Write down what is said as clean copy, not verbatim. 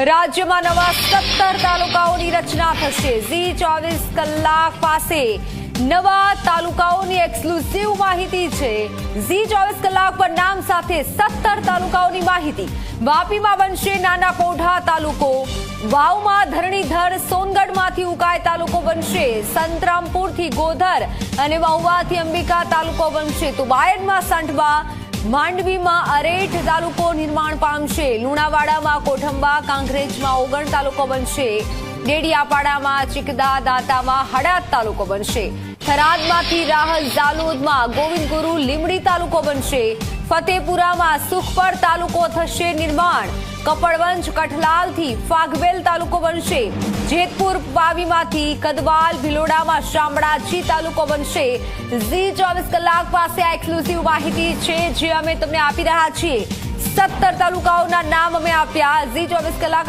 રાજ્યમાં નવા 17 તાલુકાઓની રચના થશે। ઝી 24 કલાક પાસે નવા તાલુકાઓની એક્સક્લુઝિવ માહિતી છે। ઝી 24 કલાક પર નામ સાથે 17 તાલુકાઓની માહિતી। વાપીમાં બનશે નાના પોઢા તાલુકો, વાવમાં ધરણીધર, સોનગઢમાંથી ઉકાઈ તાલુકો બનશે, સંતરામપુરથી ગોધર અને મહુવાથી અંબિકા તાલુકો બનશે, તો બાયડમાં સાંઢવા, માંડવીમાં અરેઠ તાલુકો નિર્માણ પામશે, લુણાવાડામાં કોઠંબા, કાંકરેજમાં ઓગણ તાલુકો બનશે, ડેડિયાપાડામાં ચિકદા, દાંતામાં હડાદ તાલુકો બનશે, થરાદમાંથી રાહત, ઝાલોદમાં ગોવિંદગુરુ, લીમડી તાલુકો બનશે, ફતેપુરામાં સુખપર તાલુકો થશે નિર્માણ, કપડવંજ, કઠલાલથી ફાગવેલ તાલુકો બનશે, જેતપુર પાવીમાંથી કદવાલ, ભિલોડામાં શામળાજી તાલુકો બનશે। ઝી 24 કલાક પાસે આ એક્સક્લુઝિવ માહિતી છે જે અમે તમને આપી રહ્યા છીએ। 17 તાલુકાઓના નામ અમે આપ્યા। ઝી 24 કલાક